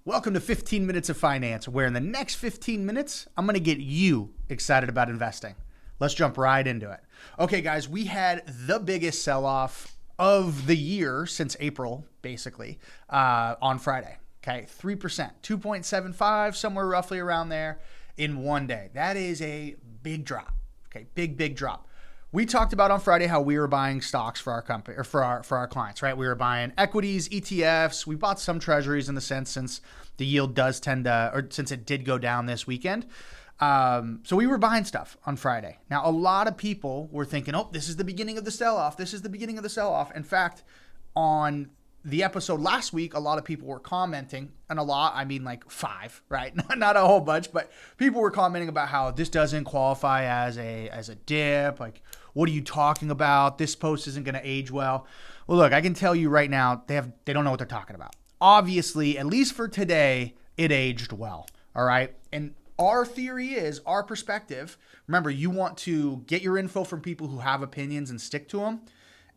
Welcome to 15 Minutes of Finance, where in the next 15 minutes, I'm going to get you excited about investing. Let's jump right into it. Okay, guys, we had the biggest sell-off of the year since April, basically, on Friday. Okay, 3%, 2.75, somewhere roughly around there in one day. That is a big drop. Okay, big drop. We talked about on Friday how we were buying stocks for our company or for our clients, right? We were buying equities, ETFs. We bought some treasuries in the sense since the yield does tend to, or since it did go down this weekend. So we were buying stuff on Friday. Now, a lot of people were thinking, oh, this is the beginning of the sell-off. This is the beginning of the sell-off. In fact, on the episode last week, a lot of people were commenting, and a lot, I mean like 5, right? Not a whole bunch, but people were commenting about how this doesn't qualify as a dip. Like, what are you talking about? This post isn't going to age well. Well, look, I can tell you right now, they don't know what they're talking about. Obviously, at least for today, it aged well. All right. And our theory is, our perspective, remember, you want to get your info from people who have opinions and stick to them.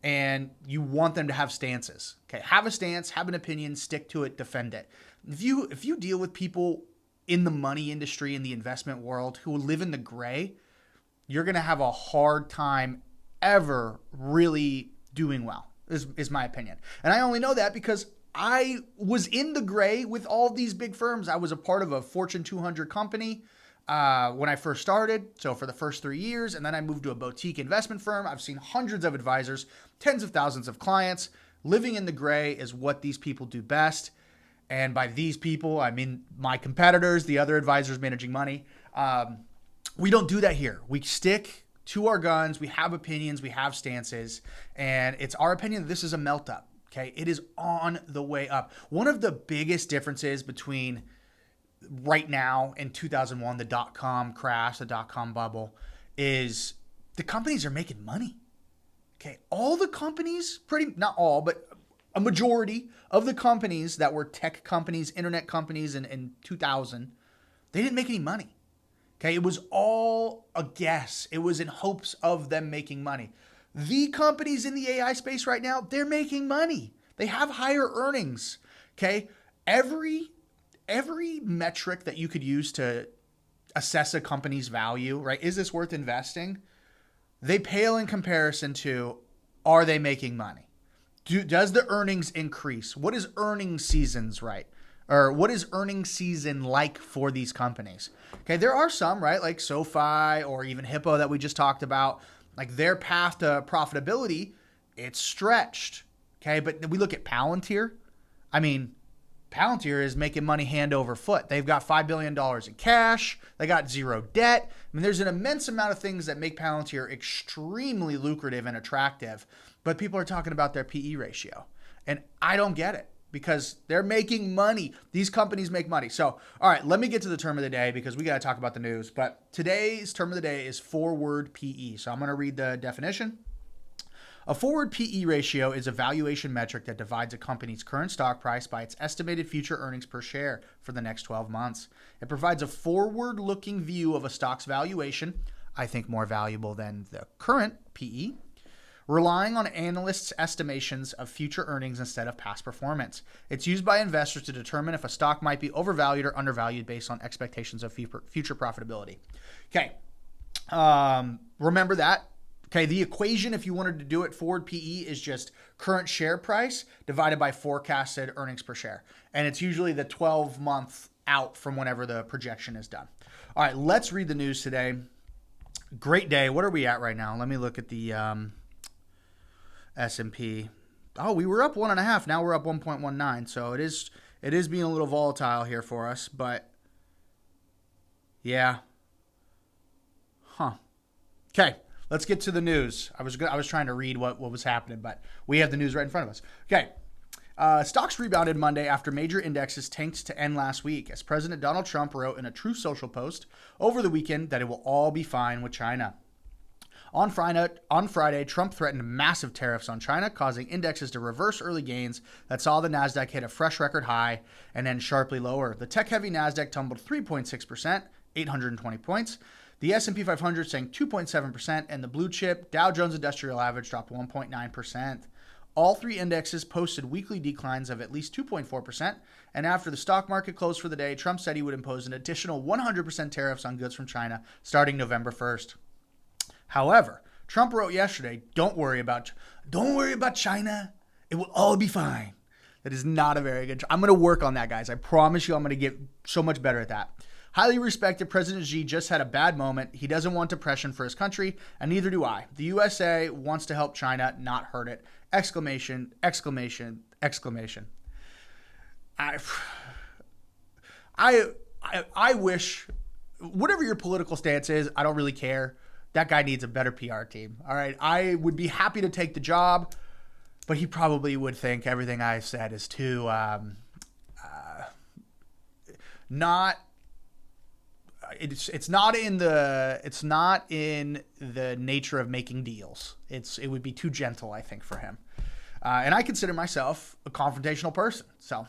And you want them to have stances. Okay. Have a stance, have an opinion, stick to it, defend it. If you deal with people in the money industry, in the investment world, who live in the gray, you're going to have a hard time ever really doing well, is my opinion. And I only know that because I was in the gray with all these big firms. I was a part of a Fortune 200 company when I first started. So for the first 3 years, and then I moved to a boutique investment firm. I've seen hundreds of advisors, tens of thousands of clients. Living in the gray is what these people do best. And by these people, I mean my competitors, the other advisors managing money. We don't do that here. We stick to our guns. We have opinions. We have stances. And it's our opinion that this is a melt up. Okay. It is on the way up. One of the biggest differences between right now and 2001, the dot-com crash, the dot-com bubble, is the companies are making money. Okay. All the companies, not all, but a majority of the companies that were tech companies, internet companies in 2000, they didn't make any money. Okay, it was all a guess. It was in hopes of them making money. The companies in the AI space right now, they're making money. They have higher earnings. Okay, every metric that you could use to assess a company's value, right? Is this worth investing? They pale in comparison to, are they making money? Does the earnings increase? What is earnings seasons, right? Or what is earnings season like for these companies? Okay, there are some, right, like SoFi or even Hippo that we just talked about, like their path to profitability, it's stretched. Okay, but we look at Palantir. I mean, Palantir is making money hand over foot. They've got $5 billion in cash. They got zero debt. I mean, there's an immense amount of things that make Palantir extremely lucrative and attractive, but people are talking about their PE ratio. And I don't get it, because they're making money. These companies make money. So, all right, let me get to the term of the day because we got to talk about the news. But today's term of the day is forward PE. So I'm going to read the definition. A forward PE ratio is a valuation metric that divides a company's current stock price by its estimated future earnings per share for the next 12 months. It provides a forward-looking view of a stock's valuation, I think more valuable than the current PE, relying on analysts' estimations of future earnings instead of past performance. It's used by investors to determine if a stock might be overvalued or undervalued based on expectations of future profitability. Okay, remember that. Okay, the equation, if you wanted to do it, forward PE is just current share price divided by forecasted earnings per share. And it's usually the 12-month out from whenever the projection is done. All right, let's read the news today. Great day. What are we at right now? Let me look at the S&P. Oh, we were up 1.5. Now we're up 1.19. So it is being a little volatile here for us, but yeah. Okay, let's get to the news. I was trying to read what was happening, but we have the news right in front of us. Okay. Stocks rebounded Monday after major indexes tanked to end last week, as President Donald Trump wrote in a Truth Social post over the weekend that it will all be fine with China. On Friday, Trump threatened massive tariffs on China, causing indexes to reverse early gains that saw the Nasdaq hit a fresh record high and then sharply lower. The tech-heavy Nasdaq tumbled 3.6%, 820 points. The S&P 500 sank 2.7%, and the blue chip Dow Jones Industrial Average dropped 1.9%. All three indexes posted weekly declines of at least 2.4%. And after the stock market closed for the day, Trump said he would impose an additional 100% tariffs on goods from China starting November 1st. However, Trump wrote yesterday, don't worry about China. It will all be fine. That is not a very good. I'm going to work on that, guys. I promise you I'm going to get so much better at that. Highly respected President Xi just had a bad moment. He doesn't want depression for his country, and neither do I. The USA wants to help China, not hurt it. Exclamation, exclamation, exclamation. I wish, whatever your political stance is, I don't really care. That guy needs a better PR team. All right. I would be happy to take the job, but he probably would think everything I said is too not. It's not in the nature of making deals. It would be too gentle, I think, for him. And I consider myself a confrontational person. So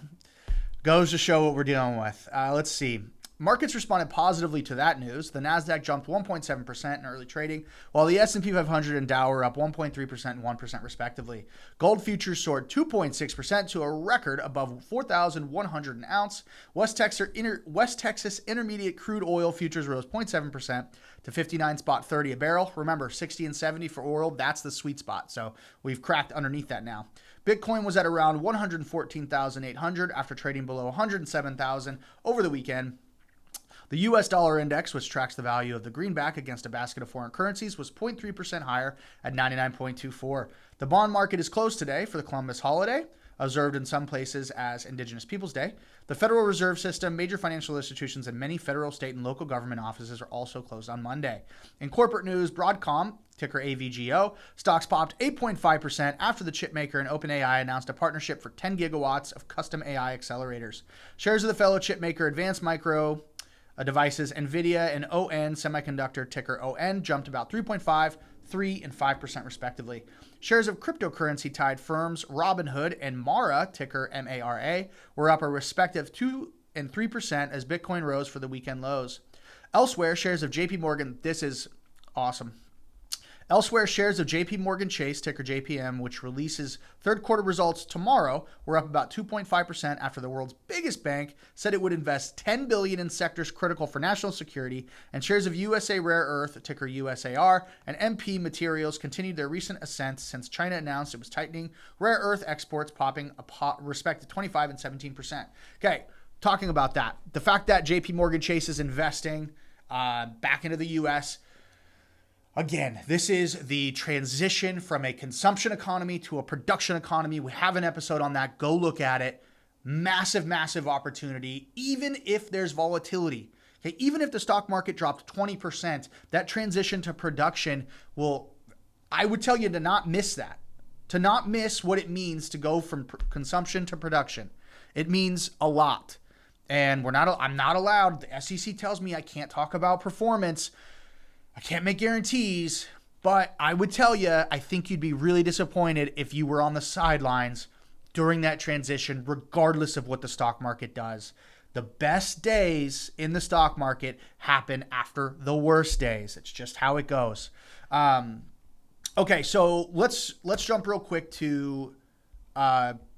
goes to show what we're dealing with. Let's see. Markets responded positively to that news. The Nasdaq jumped 1.7% in early trading, while the S&P 500 and Dow were up 1.3% and 1% respectively. Gold futures soared 2.6% to a record above 4,100 an ounce. West Texas Intermediate crude oil futures rose 0.7% to 59.30 a barrel. Remember, 60 and 70 for oil, that's the sweet spot. So we've cracked underneath that now. Bitcoin was at around 114,800 after trading below 107,000 over the weekend. The U.S. dollar index, which tracks the value of the greenback against a basket of foreign currencies, was 0.3% higher at 99.24. The bond market is closed today for the Columbus holiday, observed in some places as Indigenous Peoples Day. The Federal Reserve System, major financial institutions, and many federal, state, and local government offices are also closed on Monday. In corporate news, Broadcom, ticker AVGO, stocks popped 8.5% after the chipmaker and OpenAI announced a partnership for 10 gigawatts of custom AI accelerators. Shares of the fellow chipmaker Advanced Micro Devices, Nvidia, and ON Semiconductor, ticker ON, jumped about 3.5%, 3%, and 5% respectively. Shares of cryptocurrency tied firms Robinhood and Mara, ticker MARA, were up a respective 2% and 3% as Bitcoin rose for the weekend lows. Elsewhere, shares of JP Morgan, this is awesome. Elsewhere, shares of JP Morgan Chase, ticker JPM, which releases third quarter results tomorrow, were up about 2.5% after the world's biggest bank said it would invest $10 billion in sectors critical for national security, and shares of USA Rare Earth, ticker USAR, and MP Materials continued their recent ascent since China announced it was tightening rare earth exports, popping a respective 25 and 17%. Okay, talking about that. The fact that JP Morgan Chase is investing back into the U.S., again, this is the transition from a consumption economy to a production economy. We have an episode on that. Go look at it. Massive, massive opportunity, even if there's volatility. Okay, even if the stock market dropped 20%, that transition to production will, I would tell you to not miss that, to not miss what it means to go from consumption to production. It means a lot. And I'm not allowed. The SEC tells me I can't talk about performance. I can't make guarantees, but I would tell you, I think you'd be really disappointed if you were on the sidelines during that transition, regardless of what the stock market does. The best days in the stock market happen after the worst days. It's just how it goes. Okay, so let's jump real quick to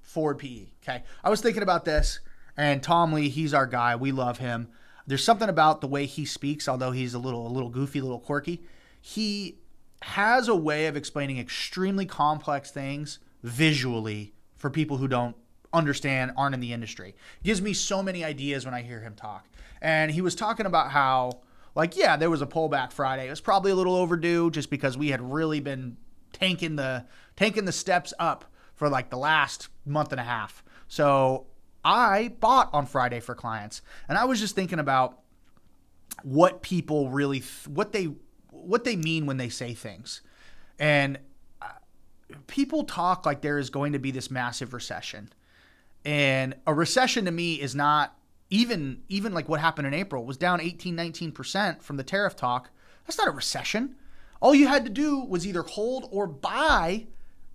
forward PE. Okay, I was thinking about this, and Tom Lee, he's our guy. We love him. There's something about the way he speaks, although he's a little goofy, a little quirky. He has a way of explaining extremely complex things visually for people who don't understand, aren't in the industry. Gives me so many ideas when I hear him talk. And he was talking about how, there was a pullback Friday. It was probably a little overdue just because we had really been tanking the steps up for the last month and a half. So I bought on Friday for clients, and I was just thinking about what people really, what they mean when they say things. And people talk like there is going to be this massive recession. And a recession to me is not even like what happened in April. It was down 18, 19% from the tariff talk. That's not a recession. All you had to do was either hold or buy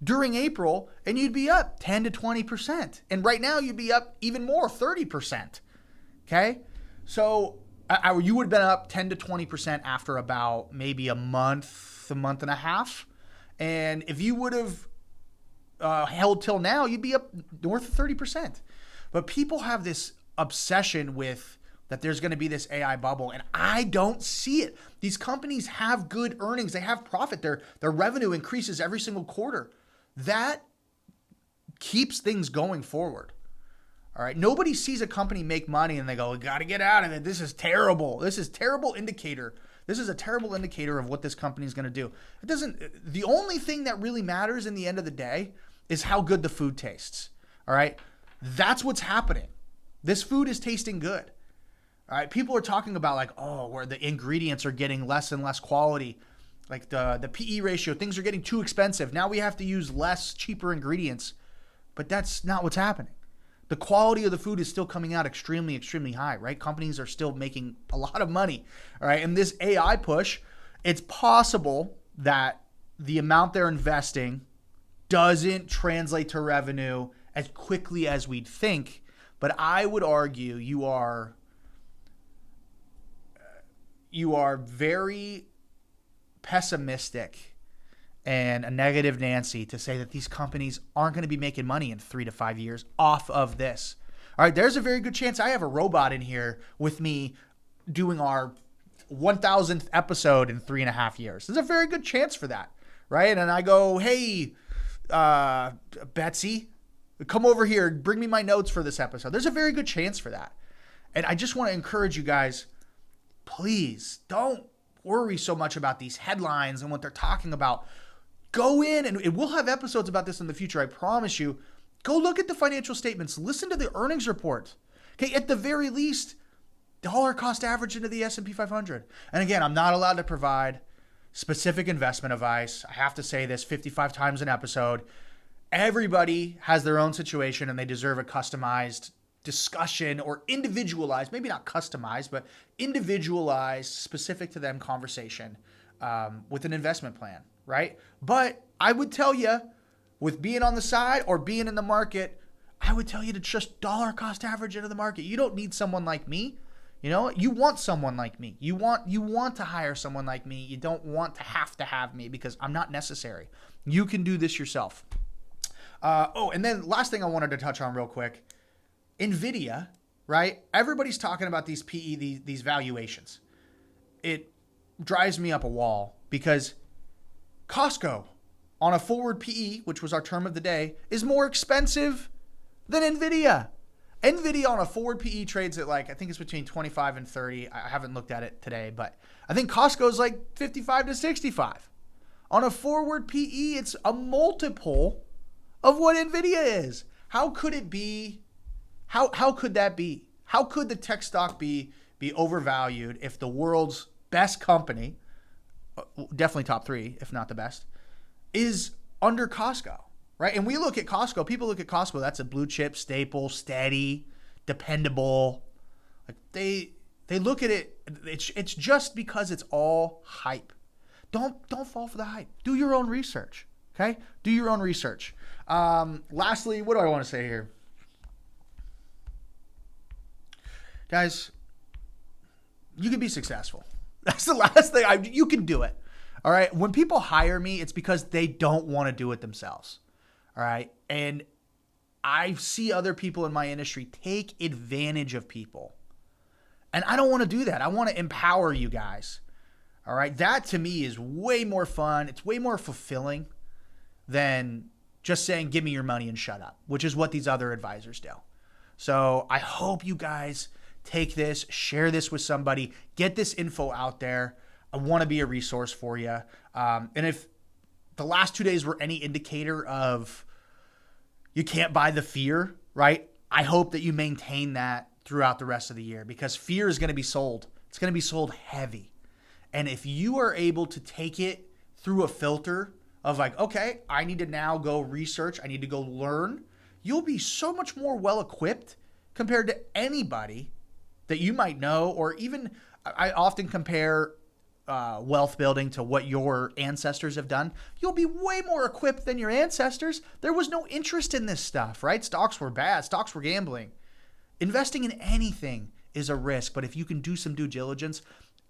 during April, and you'd be up 10 to 20%. And right now, you'd be up even more, 30%. Okay? So you would have been up 10 to 20% after about maybe a month and a half. And if you would have held till now, you'd be up north of 30%. But people have this obsession with that there's going to be this AI bubble, and I don't see it. These companies have good earnings. They have profit. Their revenue increases every single quarter. That keeps things going forward. All right. Nobody sees a company make money and they go, we got to get out of it. This is terrible. This is terrible indicator. This is a terrible indicator of what this company is going to do. The only thing that really matters in the end of the day is how good the food tastes. All right. That's what's happening. This food is tasting good. All right. People are talking about like, oh, where the ingredients are getting less and less quality. Like the PE ratio, things are getting too expensive. Now we have to use less, cheaper ingredients. But that's not what's happening. The quality of the food is still coming out extremely, extremely high, right? Companies are still making a lot of money, all right? And this AI push, it's possible that the amount they're investing doesn't translate to revenue as quickly as we'd think. But I would argue you are very pessimistic and a negative Nancy to say that these companies aren't going to be making money in 3 to 5 years off of this. All right, there's a very good chance I have a robot in here with me doing our 1,000th episode in 3.5 years. There's a very good chance for that, right? And I go, hey, Betsy, come over here, bring me my notes for this episode. There's a very good chance for that. And I just want to encourage you guys, please don't worry so much about these headlines and what they're talking about. Go in, and we'll have episodes about this in the future, I promise you. Go look at the financial statements. Listen to the earnings report. Okay, at the very least, dollar cost average into the S&P 500. And again, I'm not allowed to provide specific investment advice. I have to say this 55 times an episode. Everybody has their own situation, and they deserve a customized discussion or individualized, maybe not customized, but individualized, specific to them conversation with an investment plan, right? But I would tell you, with being on the side or being in the market, I would tell you to just dollar cost average into the market. You don't need someone like me. You know, you want someone like me. You want to hire someone like me. You don't want to have me because I'm not necessary. You can do this yourself. And then last thing I wanted to touch on real quick, Nvidia, right? Everybody's talking about these PE, these valuations. It drives me up a wall because Costco on a forward PE, which was our term of the day, is more expensive than Nvidia. Nvidia on a forward PE trades at like, I think it's between 25 and 30. I haven't looked at it today, but I think Costco's like 55 to 65. On a forward PE, it's a multiple of what Nvidia is. How could it be? How could that be? How could the tech stock be overvalued if the world's best company, definitely top 3, if not the best, is under Costco, right? And we look at Costco, people look at Costco, that's a blue chip, staple, steady, dependable. Like they look at it, it's just because it's all hype. Don't fall for the hype. Do your own research, okay? Do your own research. Lastly, what do I want to say here? Guys, you can be successful. That's the last thing. You can do it. All right. When people hire me, it's because they don't want to do it themselves. All right. And I see other people in my industry take advantage of people. And I don't want to do that. I want to empower you guys. All right. That to me is way more fun. It's way more fulfilling than just saying, give me your money and shut up, which is what these other advisors do. So I hope you guys take this, share this with somebody, get this info out there. I want to be a resource for you. And if the last 2 days were any indicator of you can't buy the fear, right? I hope that you maintain that throughout the rest of the year because fear is going to be sold. It's going to be sold heavy. And if you are able to take it through a filter of like, okay, I need to now go research, I need to go learn, you'll be so much more well-equipped compared to anybody that you might know, or even I often compare wealth building to what your ancestors have done. You'll be way more equipped than your ancestors. There was no interest in this stuff, right? Stocks were bad. Stocks were gambling. Investing in anything is a risk, but if you can do some due diligence,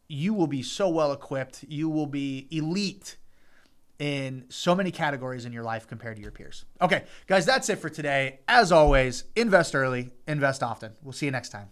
you will be so well equipped. You will be elite in so many categories in your life compared to your peers. Okay, guys, that's it for today. As always, invest early, invest often. We'll see you next time.